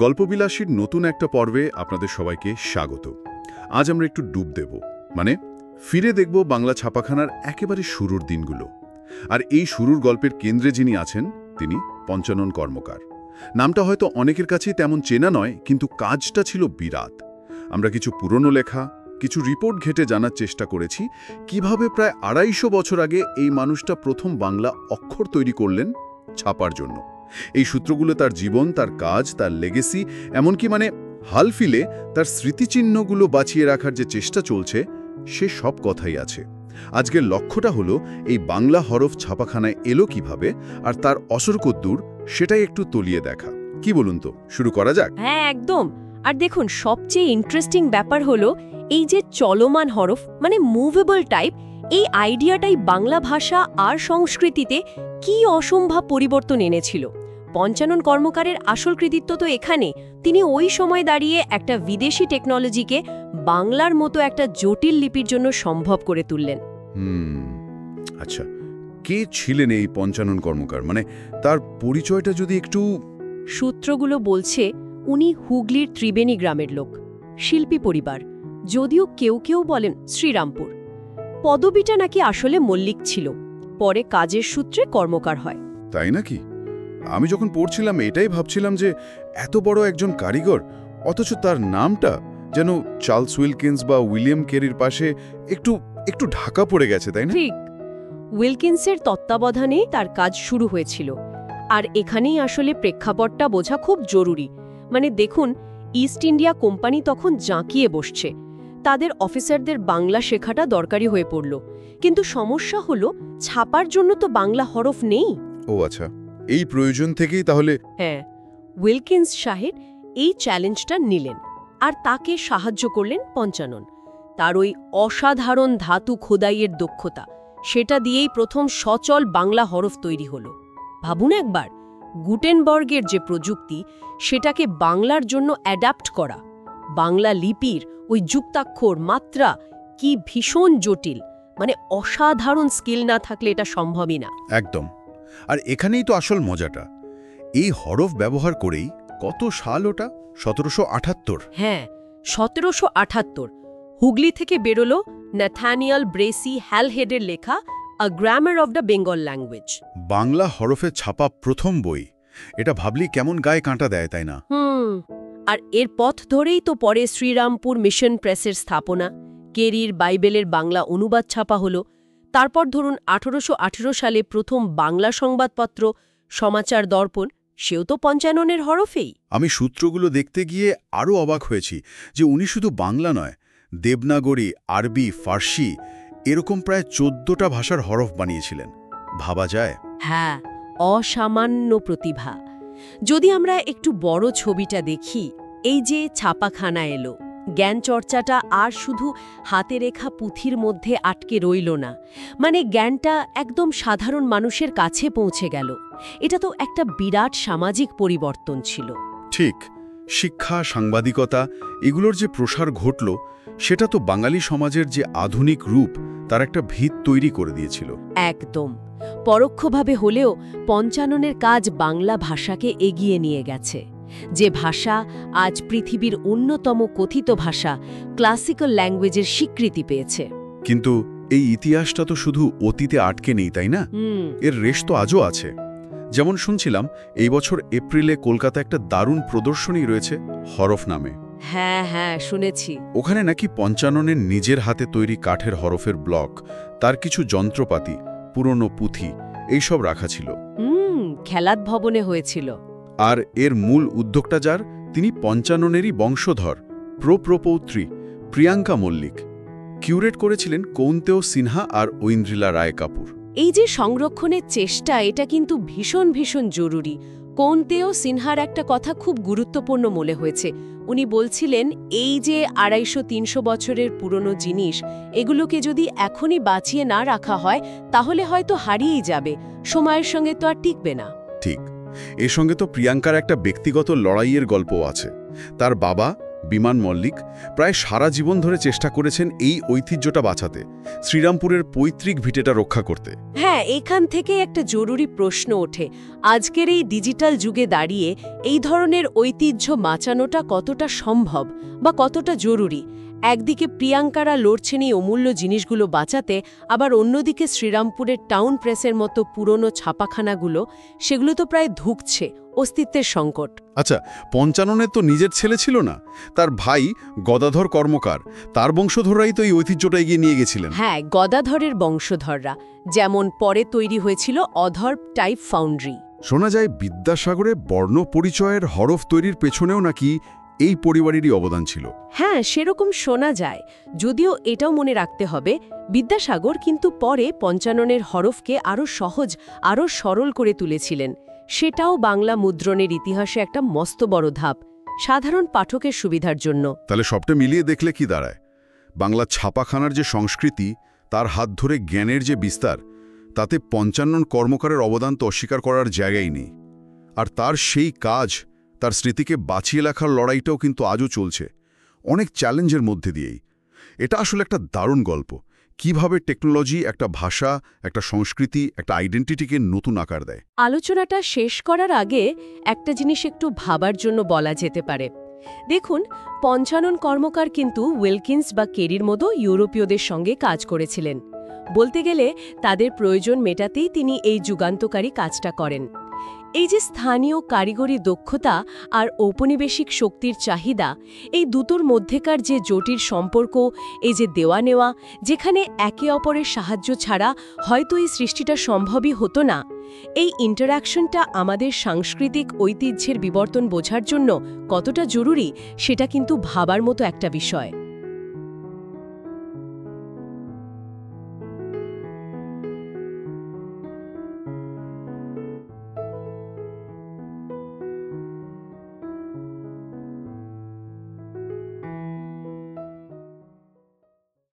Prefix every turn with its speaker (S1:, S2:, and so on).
S1: গল্পবিলাসীর নতুন একটা পর্বে আপনাদের সবাইকে স্বাগত। আজ আমরা একটু ডুব দেব, মানে ফিরে দেখব বাংলা ছাপাখানার একেবারে শুরুর দিনগুলো। আর এই শুরুর গল্পের কেন্দ্রে যিনি আছেন তিনি পঞ্চানন কর্মকার। নামটা হয়তো অনেকের কাছেই তেমন চেনা নয়, কিন্তু কাজটা ছিল বিরাট। আমরা কিছু পুরনো লেখা, কিছু রিপোর্ট ঘেঁটে জানার চেষ্টা করেছি কিভাবে প্রায় ২৫০ বছর আগে এই মানুষটা প্রথম বাংলা অক্ষর তৈরি করলেন ছাপার জন্য। এই সূত্রগুলো তার জীবন, তার কাজ, তার লেগেসি, এমনকি হাল ফিলে তার স্মৃতিচিহ্নগুলো বাঁচিয়ে রাখার যে চেষ্টা চলছে, সে সব কথাই আছে। আজকের লক্ষ্যটা হলো এই বাংলা হরফ ছাপাখানায় এলো কিভাবে আর তার অসর কদ্দূর, সেটাই একটু তলিয়ে দেখা। কি বলুন তো, শুরু করা যাক?
S2: হ্যাঁ, একদম। আর দেখুন, সবচেয়ে ইন্টারেস্টিং ব্যাপার হলো এই যে চলমান হরফ, মানে মুভেবল টাইপ, এই আইডিয়াটাই বাংলা ভাষা আর সংস্কৃতিতে কি অসম্ভব পরিবর্তন এনেছিল। পঞ্চানন কর্মকারের আসল কৃতিত্ব তো এখানে। তিনি ওই সময় দাঁড়িয়ে একটা বিদেশি টেকনোলজিকে বাংলার মতো একটা জটিল লিপির জন্য সম্ভব করে তুললেন।
S1: আচ্ছা, কে ছিলেন এই পঞ্চানন কর্মকার? তার পরিচয়টা যদি একটু...
S2: সূত্রগুলো বলছে উনি হুগলির ত্রিবেণী গ্রামের লোক, শিল্পী পরিবার, যদিও কেউ কেউ বলেন শ্রীরামপুর। পদবিটা নাকি আসলে মল্লিক ছিল, পরে কাজের সূত্রে কর্মকার হয়।
S1: তাই নাকি? আমি যখন পড়ছিলাম এটাই ভাবছিলাম যে এত বড় একজন কারিগর, অথচ তার নামটা যেন চার্লস উইলকিন্স বা উইলিয়াম কেরির পাশে একটু একটু ঢাকা পড়ে গেছে, তাই না?
S2: ঠিক, উইলকিন্সের তত্ত্বাবধানেই তার কাজ শুরু হয়েছিল। আর এখানেই আসলে প্রেক্ষাপটটা বোঝা খুব জরুরি। দেখুন, ইস্ট ইন্ডিয়া কোম্পানি তখন জাঁকিয়ে বসছে, তাদের অফিসারদের বাংলা শেখাটা দরকারি হয়ে পড়ল। কিন্তু সমস্যা হলো, ছাপার জন্য তো বাংলা হরফ নেই।
S1: ও আচ্ছা, এই প্রয়োজন থেকেই তাহলে...
S2: হ্যাঁ, উইলকিন্স সাহেব এই চ্যালেঞ্জটা নিলেন, আর তাকে সাহায্য করলেন পঞ্চানন। তার ওই অসাধারণ ধাতু খোদাইয়ের দক্ষতা, সেটা দিয়েই প্রথম সচল বাংলা হরফ তৈরি হলো। ভাবুন একবার, গুটেনবার্গের যে প্রযুক্তি, সেটাকে বাংলার জন্য অ্যাডাপ্ট করা। বাংলা লিপির ওই যুক্তাক্ষর, মাত্রা কি ভীষণ জটিল। অসাধারণ স্কিল না থাকলে এটা সম্ভবই না।
S1: একদম। আর এখানেই তো আসল মজাটা। এই হরফ ব্যবহার করেই কত সাল ওটা? ১৭৭৮।
S2: হ্যাঁ, ১৭৭৮ হুগলি থেকে বেরোলো ন্যাথানিয়াল ব্রেসি হ্যালহেডের লেখা a grammar of the Bengal language.
S1: বাংলা হরফে ছাপা প্রথম বই। এটা ভাবলি কেমন গায়ে কাঁটা দেয়, তাই না?
S2: আর এর পথ ধরেই তো পরে শ্রীরামপুর মিশন প্রেসের স্থাপনা, কেরির বাইবেলের বাংলা অনুবাদ ছাপা হলো। তারপর ধরুন ১৮১৮ সালে প্রথম বাংলা সংবাদপত্র সমাচার দর্পণ, সেও তো পঞ্চাননের হরফেই।
S1: আমি সূত্রগুলো দেখতে গিয়ে আরও অবাক হয়েছি যে উনি শুধু বাংলা নয়, দেবনাগরী, আরবি, ফার্সি, এরকম প্রায় ১৪টা ভাষার হরফ বানিয়েছিলেন। ভাবা যায়?
S2: হ্যাঁ, অসামান্য প্রতিভা। যদি আমরা একটু বড় ছবিটা দেখি, এই যে ছাপাখানা এলো, জ্ঞান চর্চাটা আর শুধু হাতে রেখা পুঁথির মধ্যে আটকে রইল না। জ্ঞানটা একদম সাধারণ মানুষের কাছে পৌঁছে গেল। এটা তো একটা বিরাট সামাজিক পরিবর্তন ছিল।
S1: ঠিক। শিক্ষা, সাংবাদিকতা, এগুলোর যে প্রসার ঘটল, সেটা তো বাঙালি সমাজের যে আধুনিক রূপ, তার একটা ভিত তৈরি করে দিয়েছিল।
S2: একদম। পরোক্ষভাবে হলেও পঞ্চাননের কাজ বাংলা ভাষাকে এগিয়ে নিয়ে গেছে। যে ভাষা আজ পৃথিবীর অন্যতম কথিত ভাষা, ক্লাসিক্যাল ল্যাঙ্গুয়েজের স্বীকৃতি পেয়েছে।
S1: কিন্তু এই ইতিহাসটা তো শুধু অতীতে আটকে নেই, তাই না? এর রেশ তো আজও আছে। যেমন শুনছিলাম, এই বছর এপ্রিলে কলকাতা একটা দারুণ প্রদর্শনী রয়েছে হরফ নামে।
S2: হ্যাঁ হ্যাঁ, শুনেছি।
S1: ওখানে নাকি পঞ্চাননের নিজের হাতে তৈরি কাঠের হরফের ব্লক, তার কিছু যন্ত্রপাতি, পুরনো পুঁথি, এইসব রাখা ছিল।
S2: খেলাত ভবনে হয়েছিল।
S1: আর এর মূল উদ্যোক্তা যার, তিনি পঞ্চাননেরই বংশধর, প্রপৌত্রী প্রিয়াঙ্কা মল্লিক। কিউরেট করেছিলেন কৌন্তেয় সিনহা আর ঐন্দ্রিলা রায় কাপুর।
S2: এই যে সংরক্ষণের চেষ্টা, এটা কিন্তু ভীষণ ভীষণ জরুরি। কৌন্তেয় সিনহার একটা কথা খুব গুরুত্বপূর্ণ মনে হয়েছে। উনি বলছিলেন, এই যে ২৫০-৩০০ বছরের পুরনো জিনিস, এগুলোকে যদি এখনই বাঁচিয়ে না রাখা হয়, তাহলে হয়তো হারিয়েই যাবে, সময়ের সঙ্গে তো আর টিকবে না।
S1: ঠিক। এর সঙ্গে তো প্রিয়াঙ্কার একটা ব্যক্তিগত লড়াইয়ের গল্পও আছে। তার বাবা বিমান মল্লিক প্রায় সারা জীবন ধরে চেষ্টা করেছেন এই ঐতিহ্যটা বাঁচাতে, শ্রীরামপুরের পৈতৃক ভিটেটা রক্ষা করতে।
S2: হ্যাঁ, এখান থেকে একটা জরুরি প্রশ্ন ওঠে, আজকের এই ডিজিটাল যুগে দাঁড়িয়ে এই ধরনের ঐতিহ্য বাঁচানোটা কতটা সম্ভব বা কতটা জরুরি? একদিকে প্রিয়াঙ্কারা লড়ছেন এই অমূল্য জিনিসগুলো বাঁচাতে, আবার অন্যদিকে শ্রীরামপুরের টাউন প্রেসের মতো পুরনো ছাপাখানাগুলো, সেগুলো তো প্রায় ধুঁকছে, অস্তিত্বের সংকট।
S1: আচ্ছা, পঞ্চাননের তো নিজের ছেলে ছিল না, তার ভাই গদাধর কর্মকার, তার বংশধররাই তো এই ঐতিহ্যটা এগিয়ে নিয়ে গেছিলেন।
S2: হ্যাঁ, গদাধরের বংশধররা, যেমন পরে তৈরি হয়েছিল অধর টাইপ ফাউন্ড্রি।
S1: শোনা যায় বিদ্যাসাগরে বর্ণ পরিচয়ের হরফ তৈরির পেছনেও নাকি এই পরিবারেরই অবদান ছিল।
S2: হ্যাঁ, সেরকম শোনা যায়, যদিও এটাও মনে রাখতে হবে বিদ্যাসাগর কিন্তু পরে পঞ্চাননের হরফকে আরও সহজ, আরও সরল করে তুলেছিলেন। সেটাও বাংলা মুদ্রণের ইতিহাসে একটা মস্ত বড় ধাপ, সাধারণ পাঠকের সুবিধার জন্য।
S1: তাহলে সবটা মিলিয়ে দেখলে কি দাঁড়ায়? বাংলা ছাপাখানার যে সংস্কৃতি, তার হাত ধরে জ্ঞানের যে বিস্তার, তাতে পঞ্চানন কর্মকারের অবদান তো অস্বীকার করার জায়গাই নেই। আর তার সেই কাজ, তার স্মৃতিকে বাঁচিয়ে লেখার লড়াইটাও কিন্তু আজও চলছে, অনেক চ্যালেঞ্জের মধ্যে দিয়েই। এটা আসলে একটা দারুণ গল্প, কিভাবে টেকনোলজি একটা ভাষা, একটা সংস্কৃতি, একটা আইডেন্টিটিকে নতুন আকার দেয়।
S2: আলোচনাটা শেষ করার আগে একটা জিনিস একটু ভাবার জন্য বলা যেতে পারে। দেখুন, পঞ্চানন কর্মকার কিন্তু উইলকিন্স বা কেরির মতো ইউরোপীয়দের সঙ্গে কাজ করেছিলেন। বলতে গেলে তাদের প্রয়োজন মেটাতেই তিনি এই যুগান্তকারী কাজটা করেন। এই যে স্থানীয় কারিগরি দক্ষতা আর ঔপনিবেশিক শক্তির চাহিদা, এই দুটোর মধ্যেকার যে জটিল সম্পর্ক, এই যে দেওয়া নেওয়া, যেখানে একে অপরের সাহায্য ছাড়া হয়তো এই সৃষ্টিটা সম্ভবই হতো না, এই ইন্টারঅ্যাকশনটা আমাদের সাংস্কৃতিক ঐতিহ্যের বিবর্তন বোঝার জন্য কতটা জরুরি, সেটা কিন্তু ভাবার মতো একটা বিষয়।